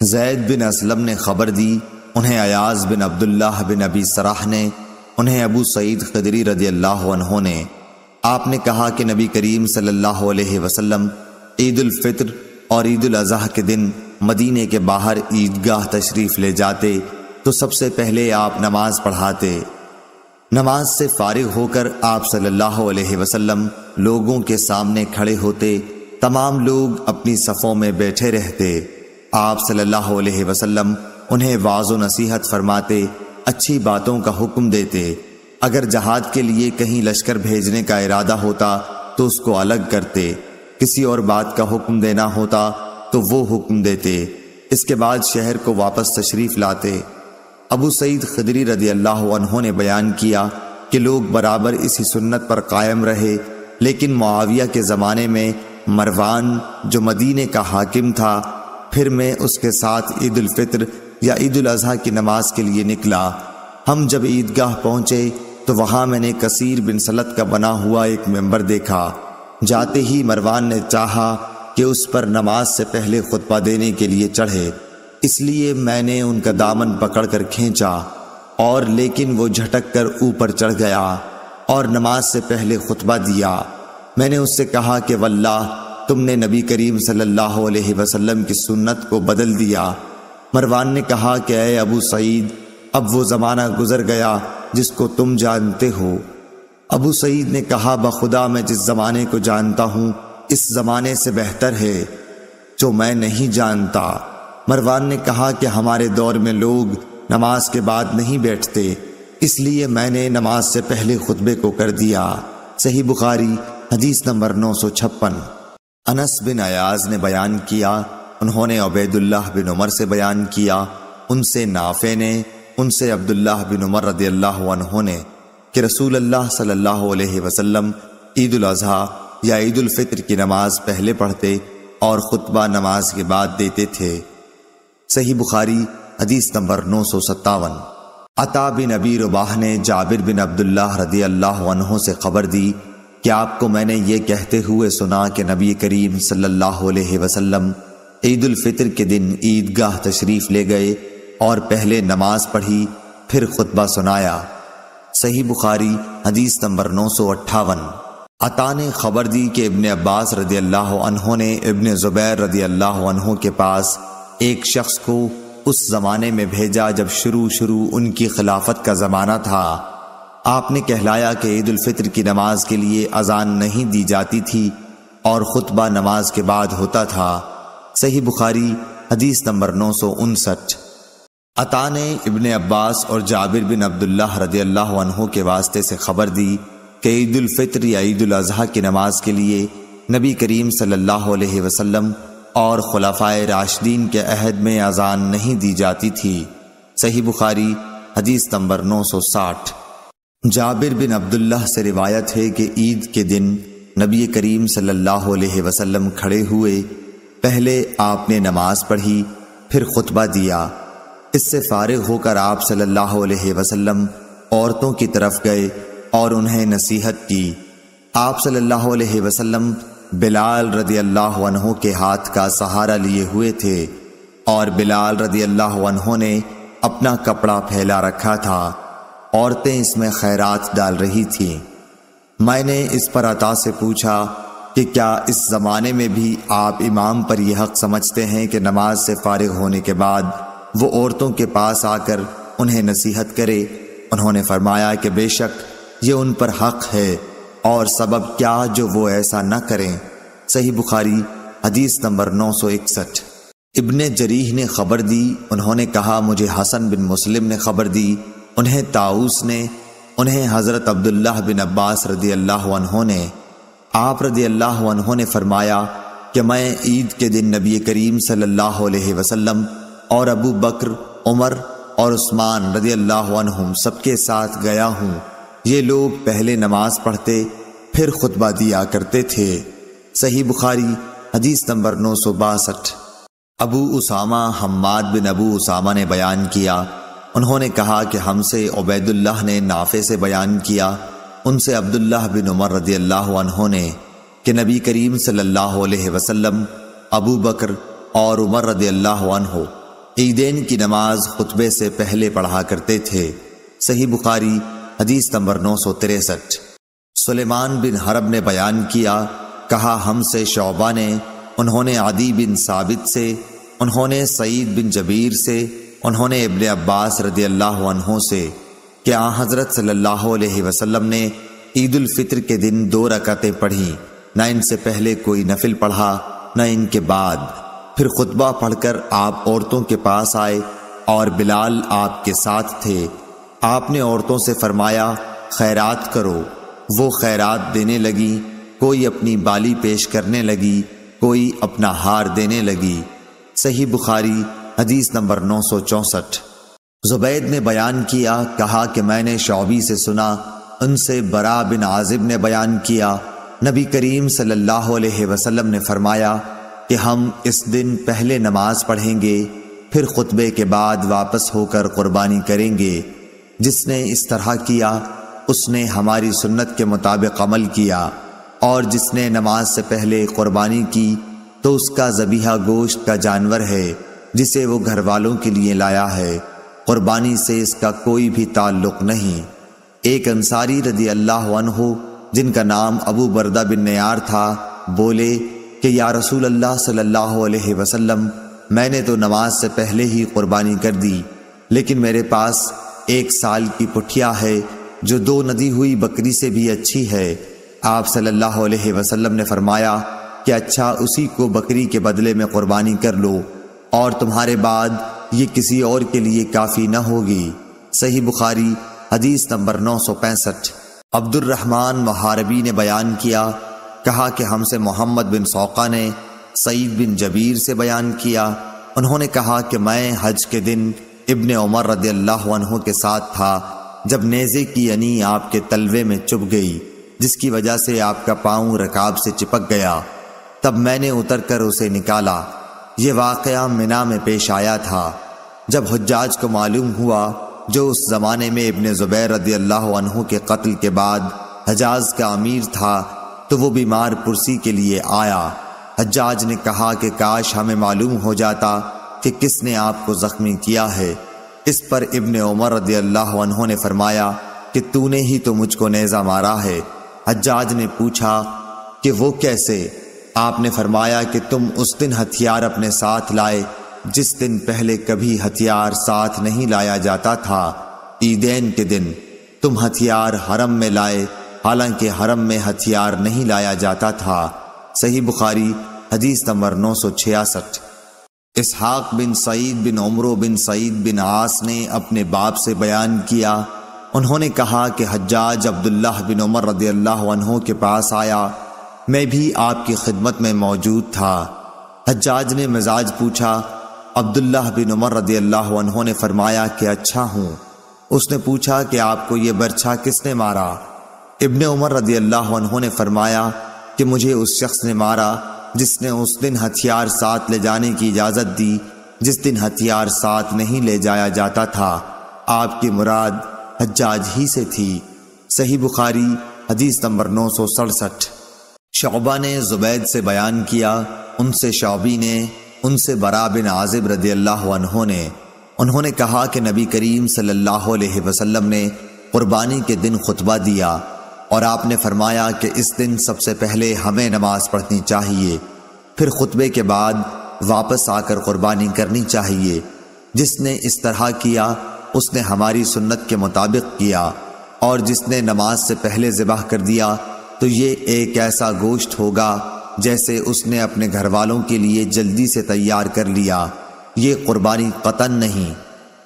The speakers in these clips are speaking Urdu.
زید بن اسلم نے خبر دی، انہیں ایاز بن عبداللہ بن ابی سراح نے، انہیں ابو سعید خدری رضی اللہ عنہ نے۔ آپ نے کہا کہ نبی کریم صلی اللہ علیہ وسلم عید الفطر اور عید الاضحیٰ کے دن مدینے کے باہر عیدگاہ تشریف لے جاتے تو سب سے پہلے آپ نماز پڑھاتے۔ نماز سے فارغ ہو کر آپ صلی اللہ علیہ وسلم لوگوں کے سامنے کھڑے ہوتے، تمام لوگ اپنی صفوں میں بیٹھے رہتے۔ آپ صلی اللہ علیہ وسلم انہیں وعظ و نصیحت فرماتے، اچھی باتوں کا حکم دیتے۔ اگر جہاد کے لیے کہیں لشکر بھیجنے کا ارادہ ہوتا تو اس کو الگ کرتے، کسی اور بات کا حکم دینا ہوتا تو وہ حکم دیتے۔ اس کے بعد شہر کو واپس تشریف لاتے۔ ابو سعید خدری رضی اللہ عنہ نے بیان کیا کہ لوگ برابر اسی سنت پر قائم رہے، لیکن معاویہ کے زمانے میں مروان جو مدینے کا حاکم تھا، پھر میں اس کے ساتھ عید الفطر یا عید الاضحیٰ کی نماز کے لیے نکلا۔ ہم جب عیدگاہ پہنچے تو وہاں میں نے کثیر بن سلت کا بنا ہوا ایک ممبر دیکھا۔ جاتے ہی مروان نے چاہا کہ اس پر نماز سے پہلے خطبہ دینے کے لیے چڑھے، اس لیے میں نے ان کا دامن پکڑ کر کھینچا، اور لیکن وہ جھٹک کر اوپر چڑھ گیا اور نماز سے پہلے خطبہ دیا۔ میں نے اس سے کہا کہ واللہ تم نے نبی کریم صلی اللہ علیہ وسلم کی سنت کو بدل دیا۔ مروان نے کہا کہ اے ابو سعید، اب وہ زمانہ گزر گیا جس کو تم جانتے ہو۔ ابو سعید نے کہا بخدا میں جس زمانے کو جانتا ہوں اس زمانے سے بہتر ہے جو میں نہیں جانتا۔ مروان نے کہا کہ ہمارے دور میں لوگ نماز کے بعد نہیں بیٹھتے، اس لیے میں نے نماز سے پہلے خطبے کو کر دیا۔ صحیح بخاری حدیث نمبر 956۔ انس بن ایاز نے بیان کیا، انہوں نے عبید اللہ بن عمر سے بیان کیا، ان سے نافع نے، ان سے عبداللہ بن عمر رضی اللہ عنہ نے کہ رسول اللہ صلی اللہ علیہ وسلم عید الاضحیٰ یا عید الفطر کی نماز پہلے پڑھتے اور خطبہ نماز کے بعد دیتے تھے۔ صحیح بخاری حدیث نمبر 957۔ عطا بن ابی رباح نے جابر بن عبداللہ رضی اللہ عنہ سے خبر دی کہ آپ کو میں نے یہ کہتے ہوئے سنا کہ نبی کریم صلی اللہ علیہ وسلم عید الفطر کے دن عیدگاہ تشریف لے گئے اور پہلے نماز پڑھی، پھر خطبہ سنایا۔ صحیح بخاری حدیث نمبر 958۔ عطا نے خبر دی کہ ابن عباس رضی اللہ عنہ نے ابن زبیر رضی اللہ عنہ کے پاس ایک شخص کو اس زمانے میں بھیجا جب شروع ان کی خلافت کا زمانہ تھا۔ آپ نے کہلایا کہ عید الفطر کی نماز کے لیے اذان نہیں دی جاتی تھی اور خطبہ نماز کے بعد ہوتا تھا۔ صحیح بخاری حدیث نمبر 959۔ عطا نے ابن عباس اور جابر بن عبداللہ رضی اللہ عنہ کے واسطے سے خبر دی کہ عید الفطر یا عید الاضحیٰ کی نماز کے لیے نبی کریم صلی اللہ علیہ وسلم اور خلفائے راشدین کے عہد میں اذان نہیں دی جاتی تھی۔ صحیح بخاری حدیث نمبر 960۔ جابر بن عبداللہ سے روایت ہے کہ عید کے دن نبی کریم صلی اللہ علیہ وسلم کھڑے ہوئے، پہلے آپ نے نماز پڑھی، پھر خطبہ دیا۔ اس سے فارغ ہو کر آپ صلی اللہ علیہ وسلم عورتوں کی طرف گئے اور انہیں نصیحت کی۔ آپ صلی اللہ علیہ وسلم بلال رضی اللہ عنہ کے ہاتھ کا سہارا لیے ہوئے تھے اور بلال رضی اللہ عنہ نے اپنا کپڑا پھیلا رکھا تھا، عورتیں اس میں خیرات ڈال رہی تھیں۔ میں نے اس پر عطا سے پوچھا کہ کیا اس زمانے میں بھی آپ امام پر یہ حق سمجھتے ہیں کہ نماز سے فارغ ہونے کے بعد وہ عورتوں کے پاس آ کر انہیں نصیحت کرے؟ انہوں نے فرمایا کہ بے شک یہ ان پر حق ہے، اور سبب کیا جو وہ ایسا نہ کریں۔ صحیح بخاری حدیث نمبر 961۔ ابن جریح نے خبر دی، انہوں نے کہا مجھے حسن بن مسلم نے خبر دی، انہیں طاؤس نے، انہیں حضرت عبداللہ بن عباس رضی اللہ عنہ نے، آپ رضی اللہ عنہ نے فرمایا کہ میں عید کے دن نبی کریم صلی اللہ علیہ وسلم اور ابو بکر، عمر اور عثمان رضی اللہ عنہم سب کے ساتھ گیا ہوں۔ یہ لوگ پہلے نماز پڑھتے پھر خطبہ دیا کرتے تھے۔ صحیح بخاری حدیث نمبر 962۔ ابو اسامہ حماد بن ابو اسامہ نے بیان کیا، انہوں نے کہا کہ ہم سے عبید اللہ نے نافع سے بیان کیا، ان سے عبداللہ بن عمر رضی اللہ عنہ نے کہ نبی کریم صلی اللہ علیہ وسلم، ابو بکر اور عمر رضی اللہ عنہ عیدین کی نماز خطبے سے پہلے پڑھا کرتے تھے۔ صحیح بخاری حدیث نمبر 963۔ سلیمان بن حرب نے بیان کیا، کہا ہم سے شعبہ نے، انہوں نے عدی بن ثابت سے، انہوں نے سعید بن جبیر سے، انہوں نے ابن عباس رضی اللہ عنہ سے کہ آن حضرت صلی اللہ علیہ وسلم نے عید الفطر کے دن 2 رکعتیں پڑھیں، نہ ان سے پہلے کوئی نفل پڑھا نہ ان کے بعد۔ پھر خطبہ پڑھ کر آپ عورتوں کے پاس آئے اور بلال آپ کے ساتھ تھے۔ آپ نے عورتوں سے فرمایا خیرات کرو، وہ خیرات دینے لگی، کوئی اپنی بالی پیش کرنے لگی، کوئی اپنا ہار دینے لگی۔ صحیح بخاری حدیث نمبر 964۔ زبید نے بیان کیا، کہا کہ میں نے شعبی سے سنا، ان سے برا بن عازب نے بیان کیا، نبی کریم صلی اللہ علیہ وسلم نے فرمایا کہ ہم اس دن پہلے نماز پڑھیں گے، پھر خطبے کے بعد واپس ہو کر قربانی کریں گے۔ جس نے اس طرح کیا اس نے ہماری سنت کے مطابق عمل کیا، اور جس نے نماز سے پہلے قربانی کی تو اس کا ذبیحہ گوشت کا جانور ہے جسے وہ گھر والوں کے لیے لایا ہے، قربانی سے اس کا کوئی بھی تعلق نہیں۔ ایک انصاری رضی اللہ عنہ جن کا نام ابو بردہ بن نیار تھا بولے کہ یا رسول اللہ صلی اللہ علیہ وسلم، میں نے تو نماز سے پہلے ہی قربانی کر دی، لیکن میرے پاس 1 سال کی پٹھیا ہے جو 2 ندی ہوئی بکری سے بھی اچھی ہے۔ آپ صلی اللہ علیہ وسلم نے فرمایا کہ اچھا، اسی کو بکری کے بدلے میں قربانی کر لو، اور تمہارے بعد یہ کسی اور کے لیے کافی نہ ہوگی۔ صحیح بخاری حدیث نمبر 965۔ عبد الرحمن محاربی نے بیان کیا، کہا کہ ہم سے محمد بن سوقہ نے سعید بن جبیر سے بیان کیا، انہوں نے کہا کہ میں حج کے دن ابن عمر رضی اللہ عنہ کے ساتھ تھا جب نیزے کی ینی آپ کے تلوے میں چبھ گئی، جس کی وجہ سے آپ کا پاؤں رکاب سے چپک گیا، تب میں نے اتر کر اسے نکالا۔ یہ واقعہ منی میں پیش آیا تھا۔ جب حجاج کو معلوم ہوا، جو اس زمانے میں ابن زبیر رضی اللہ عنہ کے قتل کے بعد حجاز کا امیر تھا، تو وہ بیمار پرسی کے لیے آیا۔ حجاج نے کہا کہ کاش ہمیں معلوم ہو جاتا کہ کس نے آپ کو زخمی کیا ہے۔ اس پر ابن عمر رضی اللہ عنہ نے فرمایا کہ تو نے ہی تو مجھ کو نیزہ مارا ہے۔ حجاج نے پوچھا کہ وہ کیسے؟ آپ نے فرمایا کہ تم اس دن ہتھیار اپنے ساتھ لائے جس دن پہلے کبھی ہتھیار ساتھ نہیں لایا جاتا تھا۔ عیدین کے دن تم ہتھیار حرم میں لائے، حالانکہ حرم میں ہتھیار نہیں لایا جاتا تھا۔ صحیح بخاری حدیث نمبر 966۔ اسحاق بن سعید بن عمرو بن سعید بن عاص نے اپنے باپ سے بیان کیا، انہوں نے کہا کہ حجاج عبداللہ بن عمر رضی اللہ عنہ کے پاس آیا، میں بھی آپ کی خدمت میں موجود تھا۔ حجاج نے مزاج پوچھا، عبداللہ بن عمر رضی اللہ عنہ نے فرمایا کہ اچھا ہوں۔ اس نے پوچھا کہ آپ کو یہ برچھا کس نے مارا؟ ابن عمر رضی اللہ عنہ نے فرمایا کہ مجھے اس شخص نے مارا جس نے اس دن ہتھیار ساتھ لے جانے کی اجازت دی جس دن ہتھیار ساتھ نہیں لے جایا جاتا تھا۔ آپ کی مراد حجاج ہی سے تھی۔ صحیح بخاری حدیث نمبر 967۔ شعبہ نے زبید سے بیان کیا، ان سے شعبی نے، ان سے برا بن عازب رضی اللہ عنہ نے، انہوں نے کہا کہ نبی کریم صلی اللہ علیہ وسلم نے قربانی کے دن خطبہ دیا اور آپ نے فرمایا کہ اس دن سب سے پہلے ہمیں نماز پڑھنی چاہیے، پھر خطبے کے بعد واپس آ کر قربانی کرنی چاہیے۔ جس نے اس طرح کیا اس نے ہماری سنت کے مطابق کیا، اور جس نے نماز سے پہلے ذبح کر دیا تو یہ ایک ایسا گوشت ہوگا جیسے اس نے اپنے گھر والوں کے لیے جلدی سے تیار کر لیا، یہ قربانی قطعاً نہیں۔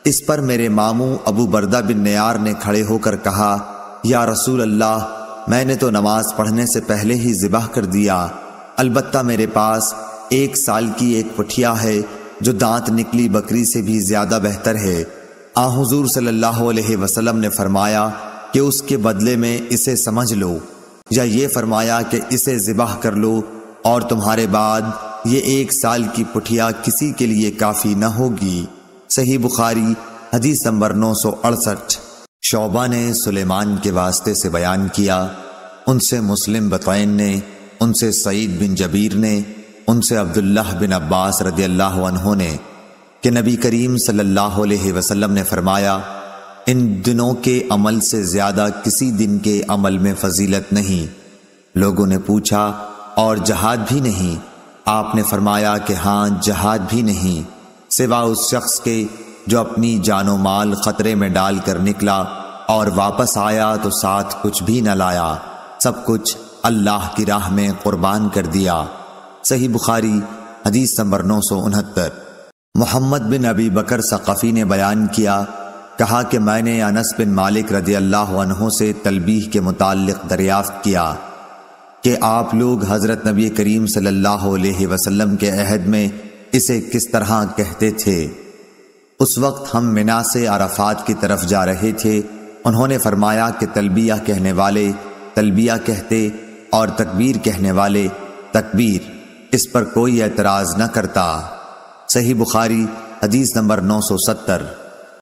اس پر میرے ماموں ابو بردہ بن نیار نے کھڑے ہو کر کہا، یا رسول اللہ، میں نے تو نماز پڑھنے سے پہلے ہی ذبح کر دیا، البتہ میرے پاس 1 سال کی ایک پٹھیا ہے جو دانت نکلی بکری سے بھی زیادہ بہتر ہے۔ حضور صلی اللہ علیہ وسلم نے فرمایا کہ اس کے بدلے میں اسے سمجھ لو، یا یہ فرمایا کہ اسے ذبح کر لو، اور تمہارے بعد یہ 1 سال کی پٹھیا کسی کے لیے کافی نہ ہوگی۔ صحیح بخاری حدیث نمبر 968۔ شعبہ نے سلیمان کے واسطے سے بیان کیا، ان سے مسلم بطین نے، ان سے سعید بن جبیر نے، ان سے عبداللہ بن عباس رضی اللہ عنہ نے، کہ نبی کریم صلی اللہ علیہ وسلم نے فرمایا، ان دنوں کے عمل سے زیادہ کسی دن کے عمل میں فضیلت نہیں۔ لوگوں نے پوچھا، اور جہاد بھی نہیں؟ آپ نے فرمایا کہ ہاں، جہاد بھی نہیں، سوا اس شخص کے جو اپنی جان و مال خطرے میں ڈال کر نکلا اور واپس آیا تو ساتھ کچھ بھی نہ لایا، سب کچھ اللہ کی راہ میں قربان کر دیا۔ صحیح بخاری حدیث نمبر 969۔ محمد بن ابی بکر ثقفی نے بیان کیا، کہا کہ میں نے انس بن مالک رضی اللہ عنہ سے تلبیح کے متعلق دریافت کیا کہ آپ لوگ حضرت نبی کریم صلی اللہ علیہ وسلم کے عہد میں اسے کس طرح کہتے تھے۔ اس وقت ہم منا سے عرفات کی طرف جا رہے تھے۔ انہوں نے فرمایا کہ تلبیہ کہنے والے تلبیہ کہتے اور تکبیر کہنے والے تکبیر، اس پر کوئی اعتراض نہ کرتا۔ صحیح بخاری حدیث نمبر 970۔